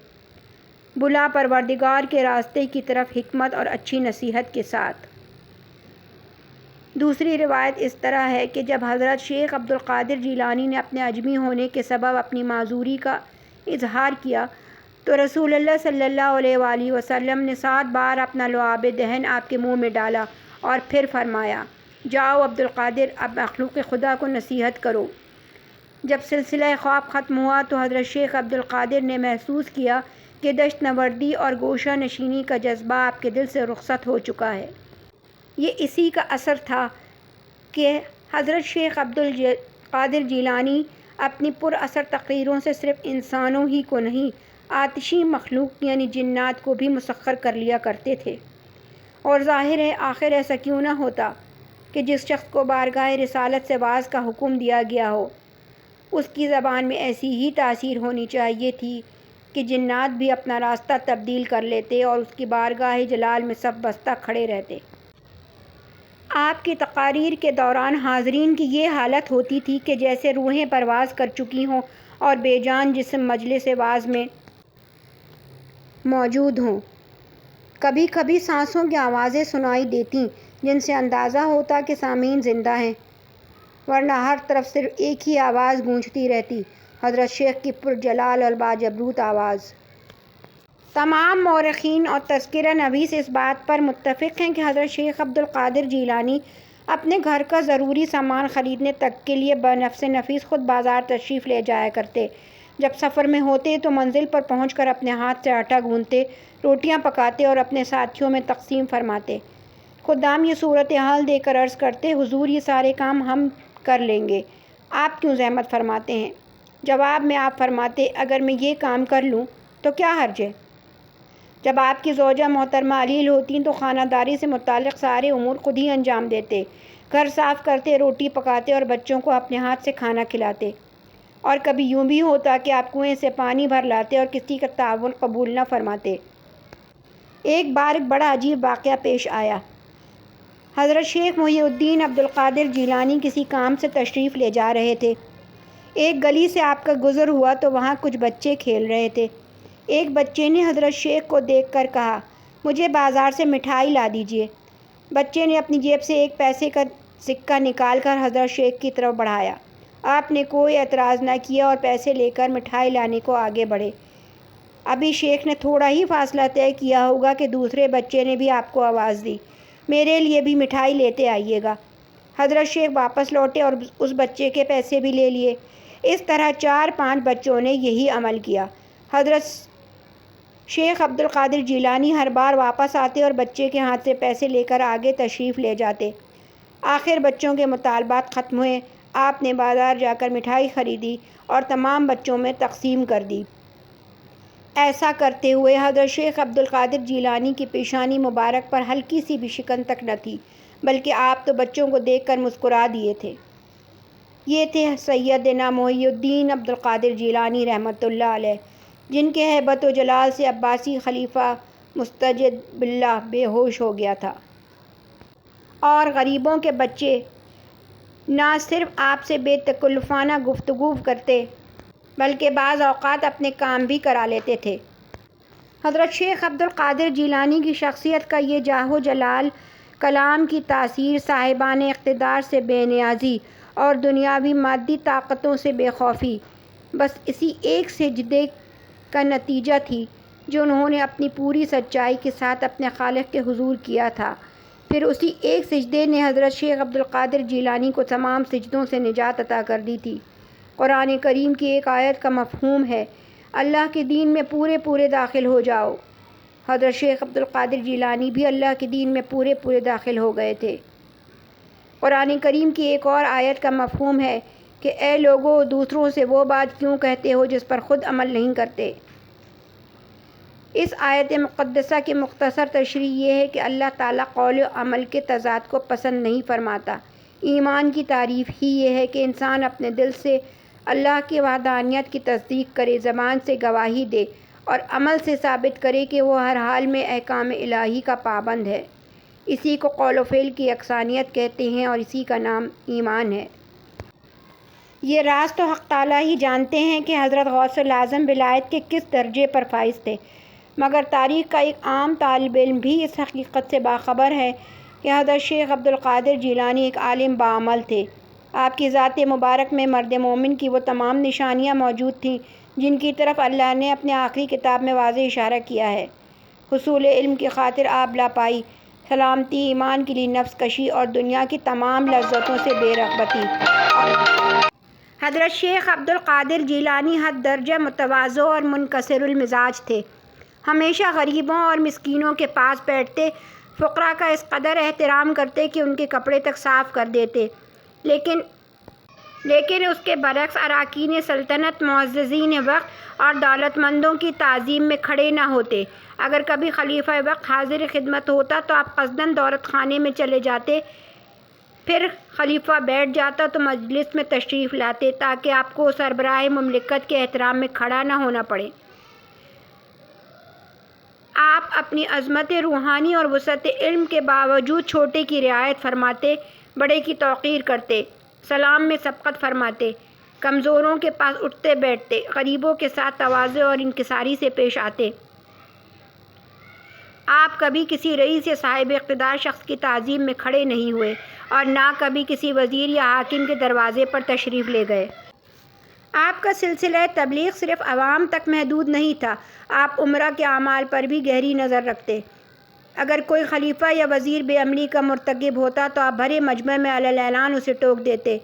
بلا پروردگار کے راستے کی طرف حکمت اور اچھی نصیحت کے ساتھ۔ دوسری روایت اس طرح ہے کہ جب حضرت شیخ عبد القادر جیلانی نے اپنے اجمی ہونے کے سبب اپنی معذوری کا اظہار کیا تو رسول اللہ صلی اللہ علیہ وآلہ وسلم نے 7 بار اپنا لعاب دہن آپ کے منہ میں ڈالا اور پھر فرمایا، جاؤ عبد القادر، اب مخلوق خدا کو نصیحت کرو۔ جب سلسلہ خواب ختم ہوا تو حضرت شیخ عبد القادر نے محسوس کیا کہ دشت نوردی اور گوشہ نشینی کا جذبہ آپ کے دل سے رخصت ہو چکا ہے۔ یہ اسی کا اثر تھا کہ حضرت شیخ عبد القادر جیلانی اپنی پر اثر تقریروں سے صرف انسانوں ہی کو نہیں، آتشی مخلوق یعنی جنات کو بھی مسخر کر لیا کرتے تھے۔ اور ظاہر ہے آخر ایسا کیوں نہ ہوتا کہ جس شخص کو بارگاہ رسالت سے واعظ کا حکم دیا گیا ہو، اس کی زبان میں ایسی ہی تاثیر ہونی چاہیے تھی کہ جنات بھی اپنا راستہ تبدیل کر لیتے اور اس کی بارگاہ جلال میں صف بستہ کھڑے رہتے۔ آپ کی تقاریر کے دوران حاضرین کی یہ حالت ہوتی تھی کہ جیسے روحیں پرواز کر چکی ہوں اور بے جان جسم مجلس واعظ میں موجود ہوں۔ کبھی کبھی سانسوں کی آوازیں سنائی دیتیں جن سے اندازہ ہوتا کہ سامعین زندہ ہیں، ورنہ ہر طرف صرف ایک ہی آواز گونجتی رہتی، حضرت شیخ کی پرجلال اور باجبروت آواز۔ تمام مورخین اور تذکرہ نویس اس بات پر متفق ہیں کہ حضرت شیخ عبد القادر جیلانی اپنے گھر کا ضروری سامان خریدنے تک کے لیے بنفس نفیس خود بازار تشریف لے جایا کرتے۔ جب سفر میں ہوتے تو منزل پر پہنچ کر اپنے ہاتھ سے آٹا گوندھتے، روٹیاں پکاتے اور اپنے ساتھیوں میں تقسیم فرماتے۔ خدام یہ صورتحال دیکھ کر عرض کرتے، حضور یہ سارے کام ہم کر لیں گے، آپ کیوں زحمت فرماتے ہیں؟ جواب میں آپ فرماتے، اگر میں یہ کام کر لوں تو کیا حرج ہے؟ جب آپ کی زوجہ محترمہ علیل ہوتیں تو خانہ داری سے متعلق سارے امور خود ہی انجام دیتے، گھر صاف کرتے، روٹی پکاتے اور بچوں کو اپنے ہاتھ سے کھانا کھلاتے۔ اور کبھی یوں بھی ہوتا کہ آپ کنویں سے پانی بھر لاتے اور کسی کا تعاون قبول نہ فرماتے۔ ایک بار ایک بڑا عجیب واقعہ پیش آیا۔ حضرت شیخ محی الدین عبد القادر جیلانی کسی کام سے تشریف لے جا رہے تھے۔ ایک گلی سے آپ کا گزر ہوا تو وہاں کچھ بچے کھیل رہے تھے۔ ایک بچے نے حضرت شیخ کو دیکھ کر کہا، مجھے بازار سے مٹھائی لا دیجیے۔ بچے نے اپنی جیب سے ایک پیسے کا سکہ نکال کر حضرت شیخ کی طرف بڑھایا۔ آپ نے کوئی اعتراض نہ کیا اور پیسے لے کر مٹھائی لانے کو آگے بڑھے۔ ابھی شیخ نے تھوڑا ہی فاصلہ طے کیا ہوگا کہ دوسرے بچے نے بھی آپ کو آواز دی، میرے لیے بھی مٹھائی لیتے آئیے گا۔ حضرت شیخ واپس لوٹے اور اس بچے کے پیسے بھی لے لیے۔ اس طرح 4-5 بچوں نے یہی عمل کیا۔ حضرت شیخ عبد القادر جیلانی ہر بار واپس آتے اور بچے کے ہاتھ سے پیسے لے کر آگے تشریف لے جاتے۔ آخر بچوں کے مطالبات ختم ہوئے، آپ نے بازار جا کر مٹھائی خریدی اور تمام بچوں میں تقسیم کر دی۔ ایسا کرتے ہوئے حضرت شیخ عبد القادر جیلانی کی پیشانی مبارک پر ہلکی سی بھی شکن تک نہ تھی، بلکہ آپ تو بچوں کو دیکھ کر مسکرا دیے تھے۔ یہ تھے سیدنا محی الدین عبد القادر جیلانی رحمۃ اللہ علیہ، جن کے ہیبت و جلال سے عباسی خلیفہ مستجد باللہ بے ہوش ہو گیا تھا۔ اور غریبوں کے بچے نہ صرف آپ سے بے تکلفانہ گفتگو کرتے بلکہ بعض اوقات اپنے کام بھی کرا لیتے تھے۔ حضرت شیخ عبد القادر جیلانی کی شخصیت کا یہ جاہ و جلال، کلام کی تاثیر، صاحبان اقتدار سے بے نیازی اور دنیاوی مادی طاقتوں سے بے خوفی، بس اسی ایک سجدے کا نتیجہ تھی جو انہوں نے اپنی پوری سچائی کے ساتھ اپنے خالق کے حضور کیا تھا۔ پھر اسی ایک سجدے نے حضرت شیخ عبد القادر جیلانی کو تمام سجدوں سے نجات عطا کر دی تھی۔ قرآن کریم کی ایک آیت کا مفہوم ہے، اللہ کے دین میں پورے داخل ہو جاؤ۔ حضرت شیخ عبد القادر جیلانی بھی اللہ کے دین میں پورے داخل ہو گئے تھے۔ قرآن کریم کی ایک اور آیت کا مفہوم ہے کہ اے لوگو، دوسروں سے وہ بات کیوں کہتے ہو جس پر خود عمل نہیں کرتے۔ اس آیت مقدسہ کی مختصر تشریح یہ ہے کہ اللہ تعالیٰ قول و عمل کے تضاد کو پسند نہیں فرماتا۔ ایمان کی تعریف ہی یہ ہے کہ انسان اپنے دل سے اللہ کی وحدانیت کی تصدیق کرے، زبان سے گواہی دے اور عمل سے ثابت کرے کہ وہ ہر حال میں احکام الہی کا پابند ہے۔ اسی کو قول و فعل کی یکسانیت کہتے ہیں اور اسی کا نام ایمان ہے۔ یہ راز تو حق تعالیٰ ہی جانتے ہیں کہ حضرت غوث الاعظم ولایت کے کس درجے پر فائز تھے، مگر تاریخ کا ایک عام طالب علم بھی اس حقیقت سے باخبر ہے کہ حضرت شیخ عبد القادر جیلانی ایک عالم باعمل تھے۔ آپ کی ذات مبارک میں مرد مومن کی وہ تمام نشانیاں موجود تھیں جن کی طرف اللہ نے اپنے آخری کتاب میں واضح اشارہ کیا ہے۔ حصول علم کی خاطر آب لاپائی، سلامتی، ایمان کے لیے نفس کشی اور دنیا کی تمام لذتوں سے بے رغبتی۔ حضرت شیخ عبد القادر جیلانی حد درجہ متواضع اور منکسر المزاج تھے۔ ہمیشہ غریبوں اور مسکینوں کے پاس بیٹھتے، فقراء کا اس قدر احترام کرتے کہ ان کے کپڑے تک صاف کر دیتے، لیکن اس کے برعکس اراکین سلطنت، معززین وقت اور دولت مندوں کی تعظیم میں کھڑے نہ ہوتے۔ اگر کبھی خلیفہ وقت حاضر خدمت ہوتا تو آپ قصداً دولت خانے میں چلے جاتے، پھر خلیفہ بیٹھ جاتا تو مجلس میں تشریف لاتے تاکہ آپ کو سربراہ مملکت کے احترام میں کھڑا نہ ہونا پڑے۔ آپ اپنی عظمت روحانی اور وسعت علم کے باوجود چھوٹے کی رعایت فرماتے، بڑے کی توقیر کرتے، سلام میں سبقت فرماتے، کمزوروں کے پاس اٹھتے بیٹھتے، غریبوں کے ساتھ تواضع اور انکساری سے پیش آتے۔ آپ کبھی کسی رئیس یا صاحب اقتدار شخص کی تعظیم میں کھڑے نہیں ہوئے اور نہ کبھی کسی وزیر یا حاکم کے دروازے پر تشریف لے گئے۔ آپ کا سلسلہ تبلیغ صرف عوام تک محدود نہیں تھا، آپ امراء کے اعمال پر بھی گہری نظر رکھتے۔ اگر کوئی خلیفہ یا وزیر بے عملی کا مرتکب ہوتا تو آپ بھرے مجمع میں علی الاعلان اسے ٹوک دیتے،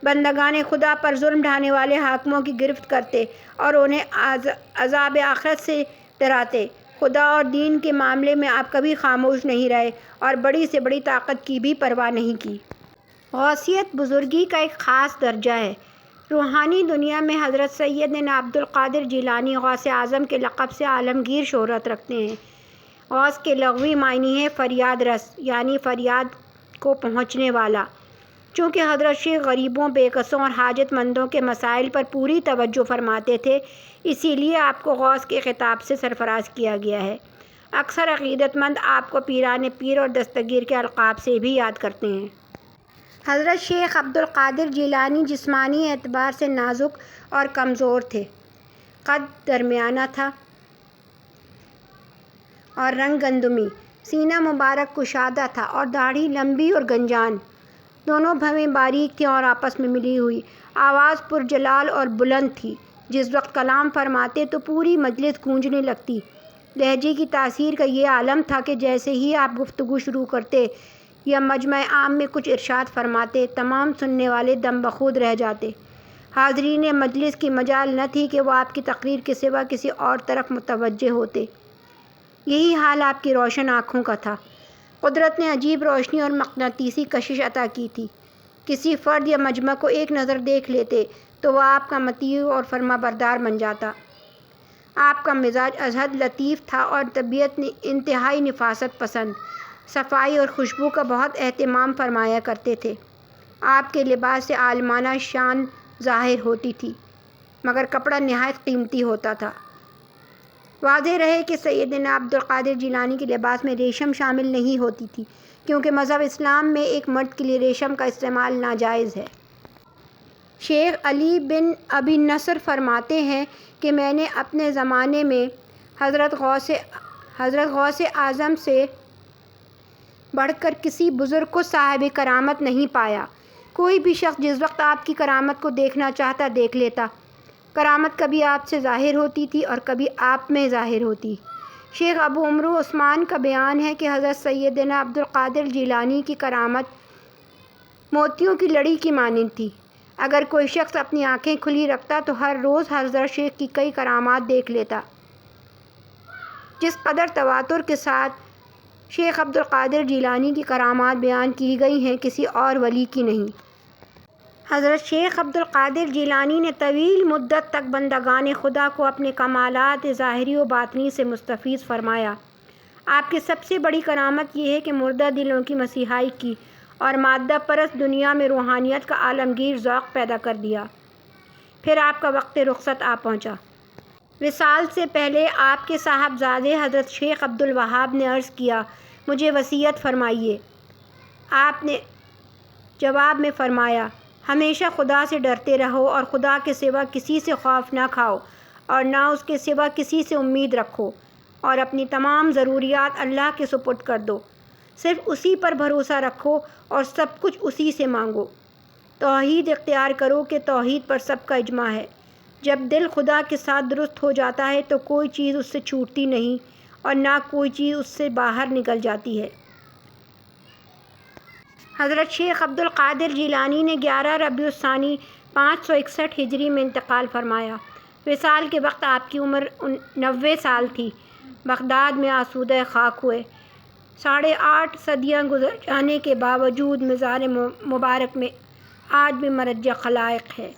بندگان خدا پر ظلم ڈھانے والے حاکموں کی گرفت کرتے اور انہیں عذاب آخرت سے ڈراتے۔ خدا اور دین کے معاملے میں آپ کبھی خاموش نہیں رہے اور بڑی سے بڑی طاقت کی بھی پرواہ نہیں کی۔ غوثیت بزرگی کا ایک خاص درجہ ہے۔ روحانی دنیا میں حضرت سیدنا عبد القادر جیلانی غوث اعظم کے لقب سے عالمگیر شہرت رکھتے ہیں۔ غوث کے لغوی معنی ہے فریاد رس، یعنی فریاد کو پہنچنے والا۔ چونکہ حضرت شیخ غریبوں، بے کسوں اور حاجت مندوں کے مسائل پر پوری توجہ فرماتے تھے، اسی لیے آپ کو غوث کے خطاب سے سرفراز کیا گیا ہے۔ اکثر عقیدت مند آپ کو پیران پیر اور دستگیر کے القاب سے بھی یاد کرتے ہیں۔ حضرت شیخ عبد القادر جیلانی جسمانی اعتبار سے نازک اور کمزور تھے۔ قد درمیانہ تھا اور رنگ گندمی، سینہ مبارک کشادہ تھا اور داڑھی لمبی اور گنجان، دونوں بھویں باریک تھیں اور آپس میں ملی ہوئی، آواز پرجلال اور بلند تھی۔ جس وقت کلام فرماتے تو پوری مجلس گونجنے لگتی۔ لہجے کی تاثیر کا یہ عالم تھا کہ جیسے ہی آپ گفتگو شروع کرتے یا مجمع عام میں کچھ ارشاد فرماتے، تمام سننے والے دم بخود رہ جاتے۔ حاضرین مجلس کی مجال نہ تھی کہ وہ آپ کی تقریر کے سوا کسی اور طرف متوجہ ہوتے۔ یہی حال آپ کی روشن آنکھوں کا تھا۔ قدرت نے عجیب روشنی اور مقناطیسی کشش عطا کی تھی۔ کسی فرد یا مجمع کو ایک نظر دیکھ لیتے تو وہ آپ کا مطیع اور فرما بردار بن جاتا۔ آپ کا مزاج ازحد لطیف تھا اور طبیعت انتہائی نفاست پسند، صفائی اور خوشبو کا بہت اہتمام فرمایا کرتے تھے۔ آپ کے لباس سے عالمانہ شان ظاہر ہوتی تھی، مگر کپڑا نہایت قیمتی ہوتا تھا۔ واضح رہے کہ سیدنا عبد القادر جیلانی کے لباس میں ریشم شامل نہیں ہوتی تھی، کیونکہ مذہب اسلام میں ایک مرد کے لیے ریشم کا استعمال ناجائز ہے۔ شیخ علی بن ابی نصر فرماتے ہیں کہ میں نے اپنے زمانے میں حضرت غوث اعظم سے بڑھ کر کسی بزرگ کو صاحب کرامت نہیں پایا۔ کوئی بھی شخص جس وقت آپ کی کرامت کو دیکھنا چاہتا دیکھ لیتا۔ کرامت کبھی آپ سے ظاہر ہوتی تھی اور کبھی آپ میں ظاہر ہوتی۔ شیخ ابو عمرو عثمان کا بیان ہے کہ حضرت سیدنا عبد القادر جیلانی کی کرامت موتیوں کی لڑی کی مانند تھی۔ اگر کوئی شخص اپنی آنکھیں کھلی رکھتا تو ہر روز حضرت شیخ کی کئی کرامات دیکھ لیتا۔ جس قدر تواتر کے ساتھ شیخ عبد القادر جیلانی کی کرامات بیان کی گئی ہیں، کسی اور ولی کی نہیں۔ حضرت شیخ عبد القادر جیلانی نے طویل مدت تک بندگان خدا کو اپنے کمالات ظاہری و باطنی سے مستفیض فرمایا۔ آپ کی سب سے بڑی کرامت یہ ہے کہ مردہ دلوں کی مسیحائی کی اور مادہ پرست دنیا میں روحانیت کا عالمگیر ذوق پیدا کر دیا۔ پھر آپ کا وقت رخصت آ پہنچا۔ وصال سے پہلے آپ کے صاحبزادے حضرت شیخ عبد الوہاب نے عرض کیا، مجھے وصیت فرمائیے۔ آپ نے جواب میں فرمایا، ہمیشہ خدا سے ڈرتے رہو اور خدا کے سوا کسی سے خوف نہ کھاؤ اور نہ اس کے سوا کسی سے امید رکھو، اور اپنی تمام ضروریات اللہ کے سپرد کر دو۔ صرف اسی پر بھروسہ رکھو اور سب کچھ اسی سے مانگو۔ توحید اختیار کرو کہ توحید پر سب کا اجماع ہے۔ جب دل خدا کے ساتھ درست ہو جاتا ہے تو کوئی چیز اس سے چھوٹتی نہیں اور نہ کوئی چیز اس سے باہر نکل جاتی ہے۔ حضرت شیخ عبد القادر جیلانی نے 11 ربیع الثانی 561 ہجری میں انتقال فرمایا۔ وصال کے وقت آپ کی عمر 90 سال تھی۔ بغداد میں آسودہ خاک ہوئے۔ 8.5 صدیاں گزر جانے کے باوجود مزار مبارک میں آج بھی مرجع خلائق ہے۔